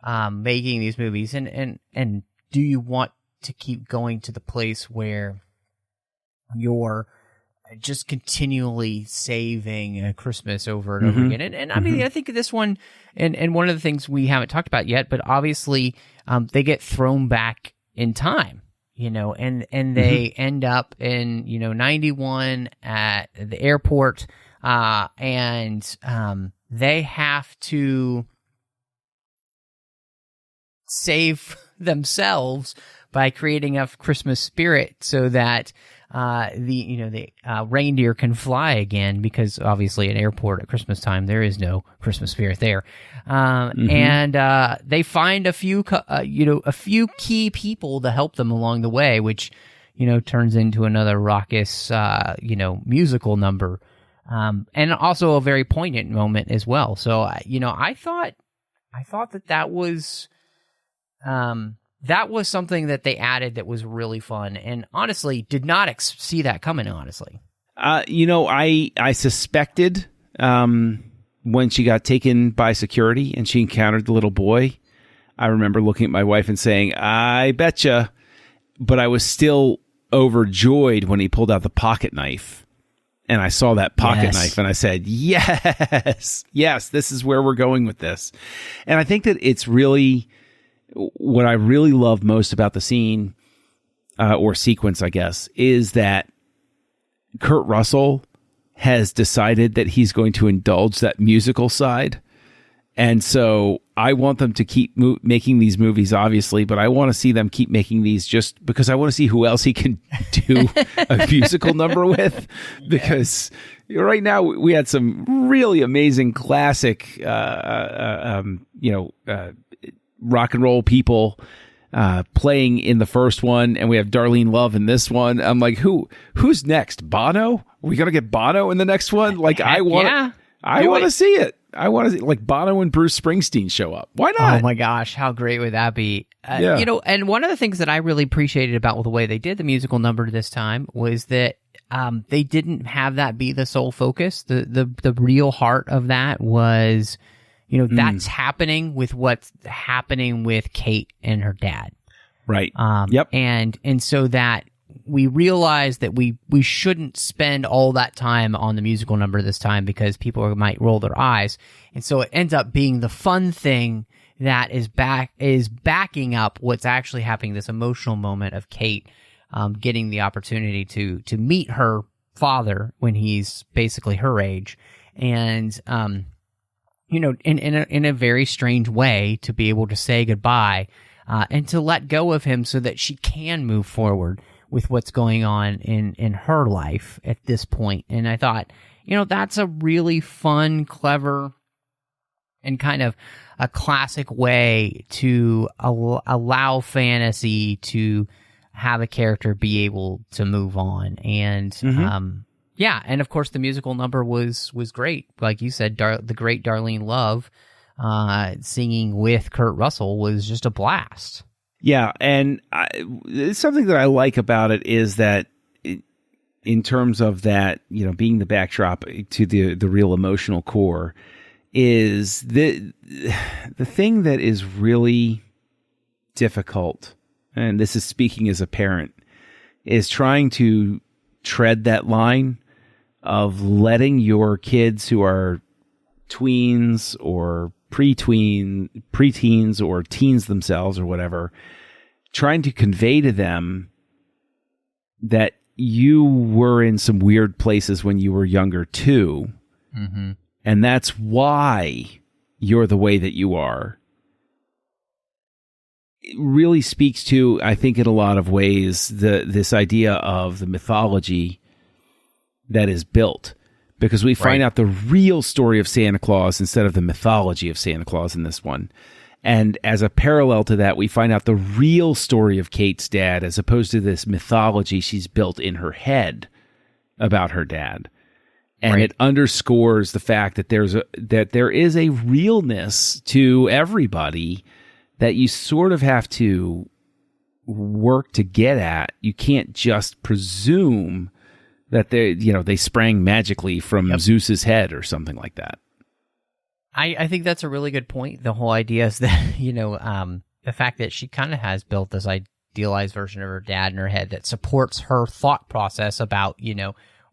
making these movies, and do you want to keep going to the place where you're just continually saving Christmas over and over again? And I mean, I think this one, and one of the things we haven't talked about yet, but obviously they get thrown back in time. And they end up in, 91 at the airport, and they have to save themselves by creating a Christmas spirit so that the reindeer can fly again, because obviously an airport at Christmas time, there is no Christmas spirit there. And they find a few key people to help them along the way, which, turns into another raucous, musical number. And also a very poignant moment as well. So, I thought that was, that was something that they added that was really fun, and honestly did not see that coming, honestly. I suspected when she got taken by security and she encountered the little boy, I remember looking at my wife and saying, I betcha. But I was still overjoyed when he pulled out the pocket knife. And I saw that pocket knife and I said, yes, this is where we're going with this. And I think that it's really, what I really love most about the scene or sequence, I guess, is that Kurt Russell has decided that he's going to indulge that musical side. And so
I want them to keep making these movies, obviously, but I want to see them keep making these just because I want to see who else he can do a musical number with. Because right now we had some really amazing classic, rock and roll people playing in the first one, and we have Darlene Love in this one. I'm like, who's next? Bono? Are we gonna get Bono in the next one? Like, I want to see it. I want to see, like, Bono and Bruce Springsteen show up. Why not?
Oh my gosh, how great would that be? And one of the things that I really appreciated about the way they did the musical number this time was that they didn't have that be the sole focus. The real heart of that was, that's happening with what's happening with Kate and her dad.
Right.
Yep. And so that we realized that we shouldn't spend all that time on the musical number this time because people might roll their eyes. And so it ends up being the fun thing that is backing up what's actually happening, this emotional moment of Kate getting the opportunity to meet her father when he's basically her age. And, in a very strange way, to be able to say goodbye and to let go of him so that she can move forward with what's going on in her life at this point. And I thought, that's a really fun, clever, and kind of a classic way to allow fantasy to have a character be able to move on. And, and of course the musical number was great. Like you said, the great Darlene Love singing with Kurt Russell was just a blast.
Yeah, and something that I like about it is that in terms of that, being the backdrop to the real emotional core, is the thing that is really difficult, and this is speaking as a parent, is trying to tread that line of letting your kids who are tweens or preteens or teens themselves or whatever, trying to convey to them that you were in some weird places when you were younger too. Mm-hmm. And that's why you're the way that you are. It really speaks to, I think, in a lot of ways, this idea of the mythology that is built. Because we find out the real story of Santa Claus instead of the mythology of Santa Claus in this one. And as a parallel to that, we find out the real story of Kate's dad as opposed to this mythology she's built in her head about her dad. And it underscores the fact that there is a realness to everybody that you sort of have to work to get at. You can't just presume that they sprang magically from Zeus's head or something like that.
I think that's a really good point. The whole idea is that, the fact that she kind of has built this idealized version of her dad in her head that supports her thought process about,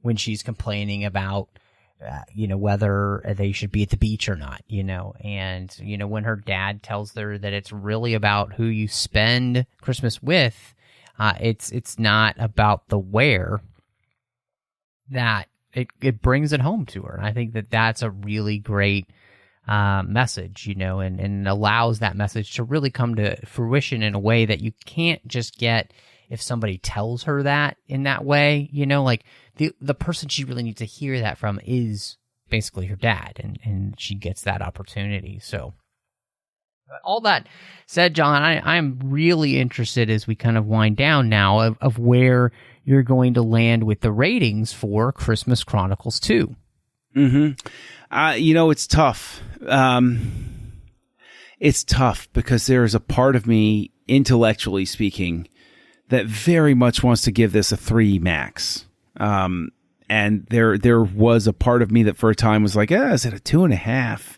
when she's complaining about, whether they should be at the beach or not, and, when her dad tells her that it's really about who you spend Christmas with, it's not about the where. That it brings it home to her. And I think that that's a really great message, and allows that message to really come to fruition in a way that you can't just get if somebody tells her that in that way, like the person she really needs to hear that from is basically her dad, and she gets that opportunity. So all that said, John, I'm really interested as we kind of wind down now of where you're going to land with the ratings for Christmas Chronicles 2.
Mm-hmm. It's tough. It's tough because there is a part of me, intellectually speaking, that very much wants to give this a 3 max. And there was a part of me that for a time was like, is it a 2.5?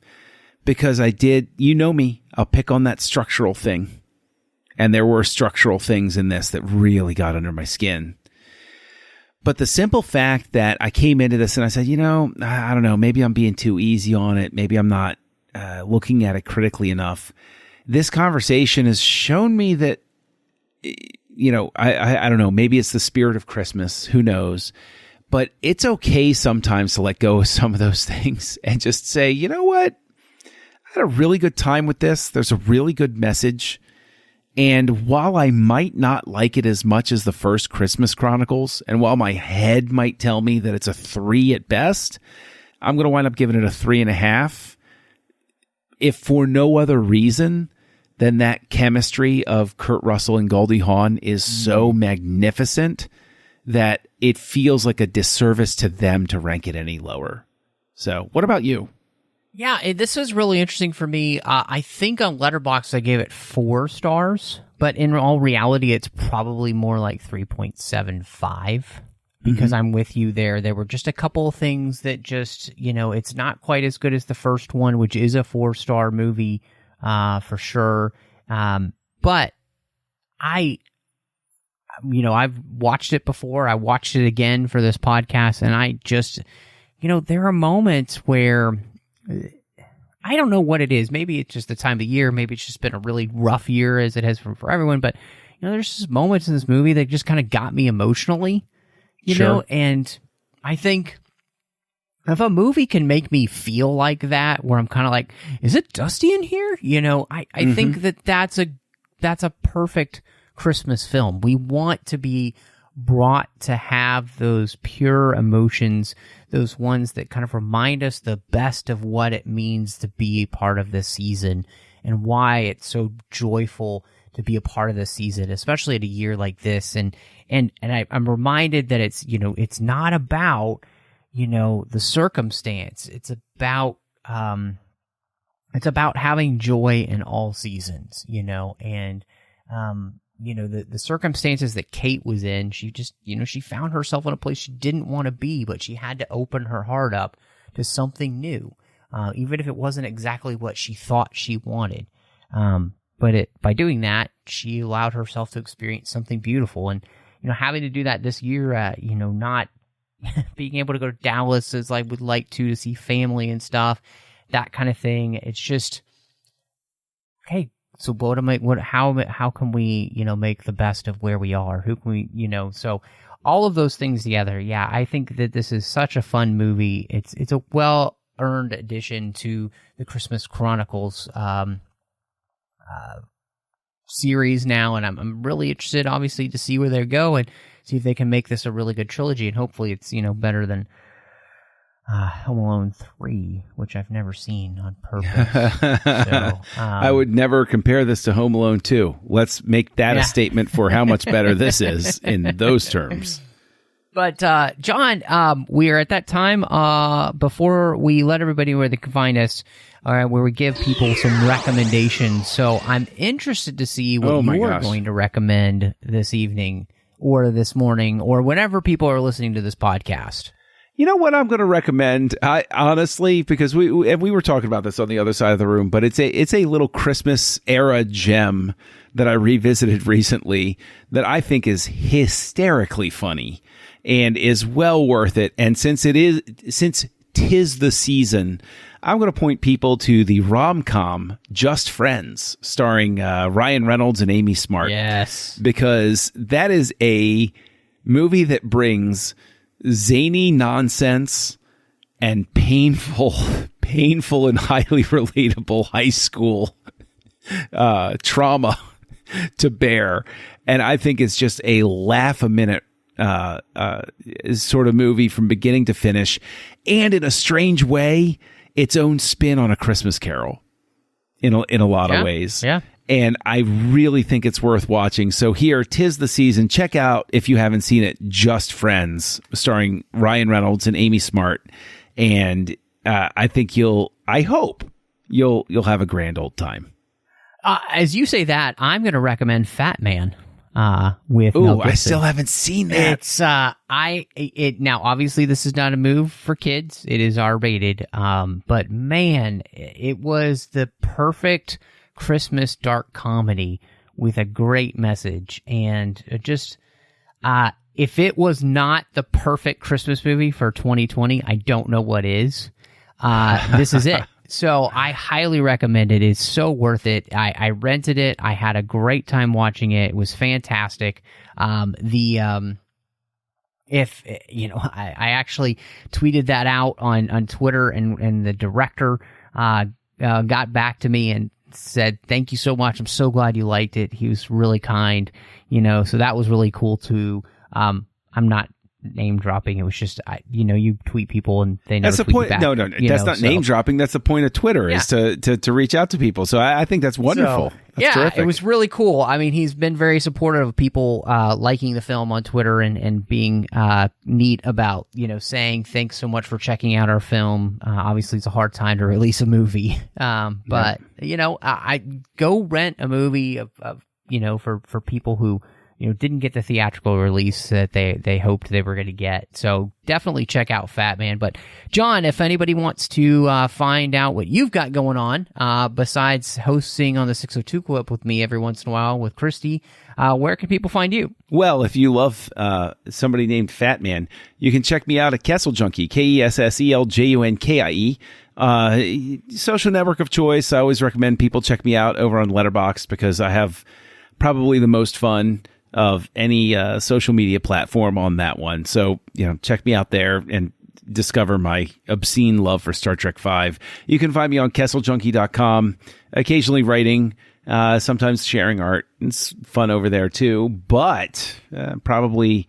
Because I did, me, I'll pick on that structural thing. And there were structural things in this that really got under my skin. But the simple fact that I came into this and I said, I don't know, maybe I'm being too easy on it. Maybe I'm not looking at it critically enough. This conversation has shown me that, I don't know, maybe it's the spirit of Christmas. Who knows? But it's okay sometimes to let go of some of those things and just say, you know what? had a really good time with this. There's a really good message. And while I might not like it as much as the first Christmas Chronicles, and while my head might tell me that it's a 3 at best, I'm going to wind up giving it a 3.5. If for no other reason than that chemistry of Kurt Russell and Goldie Hawn is so magnificent that it feels like a disservice to them to rank it any lower. So what about you?
Yeah, this was really interesting for me. I think on Letterboxd I gave it 4 stars, but in all reality, it's probably more like 3.75 because I'm with you there. There were just a couple of things that just, it's not quite as good as the first one, which is a 4-star movie for sure. But I've watched it before. I watched it again for this podcast, and I just, there are moments where I don't know what it is. Maybe it's just the time of year. Maybe it's just been a really rough year as it has for everyone. But, there's just moments in this movie that just kind of got me emotionally, you know? And I think if a movie can make me feel like that, where I'm kind of like, is it dusty in here? I think that's a perfect Christmas film. We want to be brought to have those pure emotions, those ones that kind of remind us the best of what it means to be a part of this season and why it's so joyful to be a part of this season, especially at a year like this. And I'm reminded that it's, it's not about, the circumstance. It's about having joy in all seasons, and, the circumstances that Kate was in, she just, she found herself in a place she didn't want to be, but she had to open her heart up to something new, even if it wasn't exactly what she thought she wanted. But by doing that, she allowed herself to experience something beautiful. And, having to do that this year, not being able to go to Dallas as I would like to see family and stuff, that kind of thing. It's just, okay, so how can we, make the best of where we are? Who can we, so all of those things together. Yeah, I think that this is such a fun movie. It's a well-earned addition to the Christmas Chronicles series now, and I'm really interested, obviously, to see where they go and see if they can make this a really good trilogy, and hopefully it's, better than Home Alone 3, which I've never seen on purpose. So,
I would never compare this to Home Alone 2. Let's make that a statement for how much better this is in those terms.
But, John, we are at that time, before we let everybody know where they can find us, where we give people some recommendations. So I'm interested to see what you're going to recommend this evening or this morning or whenever people are listening to this podcast.
You know what I'm going to recommend? I honestly, because we were talking about this on the other side of the room, but it's a little Christmas era gem that I revisited recently that I think is hysterically funny and is well worth it. And since 'tis the season, I'm going to point people to the rom-com Just Friends, starring Ryan Reynolds and Amy Smart.
Yes,
because that is a movie that brings zany nonsense and painful and highly relatable high school trauma to bear. And I think it's just a laugh a minute sort of movie from beginning to finish. And in a strange way, its own spin on A Christmas Carol in a lot of ways.
Yeah.
And I really think it's worth watching. So here, 'tis the season. Check out, if you haven't seen it, Just Friends, starring Ryan Reynolds and Amy Smart. And I think I hope you'll have a grand old time.
As you say that, I'm going to recommend Fat Man. With Mel Gibson.
I still haven't seen that.
It's now obviously this is not a move for kids. It is R-rated. But man, it was the perfect Christmas dark comedy with a great message. And just if it was not the perfect Christmas movie for 2020, I don't know what is. This is it. So I highly recommend it. It's so worth it. I rented it. I had a great time watching it. It was fantastic. If I actually tweeted that out on Twitter, and the director got back to me and said, "Thank you so much. I'm so glad you liked it." He was really kind, so that was really cool too. I'm not name dropping. It was just, you tweet people and they never
that's the
tweet
point.
back.
No, that's not name dropping. That's the point of Twitter is to reach out to people. So I think that's wonderful. That's terrific.
It was really cool. I mean, he's been very supportive of people liking the film on Twitter and being neat about, saying thanks so much for checking out our film. Obviously, it's a hard time to release a movie. But, I go rent a movie for people who, didn't get the theatrical release that they hoped they were going to get. So definitely check out Fat Man. But John, if anybody wants to find out what you've got going on, besides hosting on the 602 Club with me every once in a while with Christy, where can people find you?
Well, if you love somebody named Fat Man, you can check me out at Kessel Junkie, KESSELJUNKIE. Social network of choice. I always recommend people check me out over on Letterboxd because I have probably the most fun of any social media platform on that one. So, check me out there and discover my obscene love for Star Trek V. You can find me on KesselJunkie.com, occasionally writing, sometimes sharing art. It's fun over there too, but probably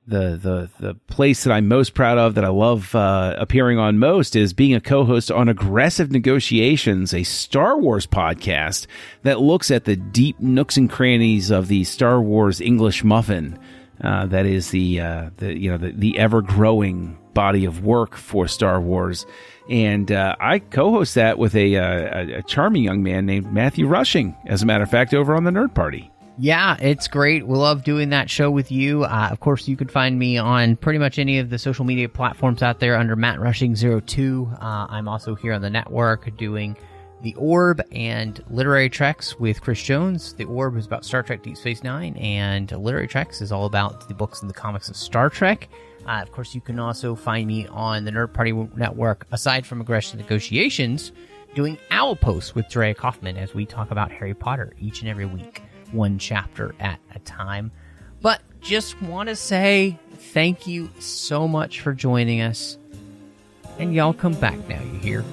the place that I'm most proud of, that I love appearing on most, is being a co-host on Aggressive Negotiations, a Star Wars podcast that looks at the deep nooks and crannies of the Star Wars English muffin. That is the ever-growing body of work for Star Wars. And I co-host that with a charming young man named Matthew Rushing, as a matter of fact, over on the Nerd Party.
Yeah, it's great. We love doing that show with you. Of course, you can find me on pretty much any of the social media platforms out there under Matt Rushing02. I'm also here on the network doing The Orb and Literary Treks with Chris Jones. The Orb is about Star Trek Deep Space Nine, and Literary Treks is all about the books and the comics of Star Trek. Of course, you can also find me on the Nerd Party Network, aside from Aggressive Negotiations, doing Owl Posts with Drea Kaufman as we talk about Harry Potter each and every week, one chapter at a time. But just want to say thank you so much for joining us. And y'all come back now, you hear?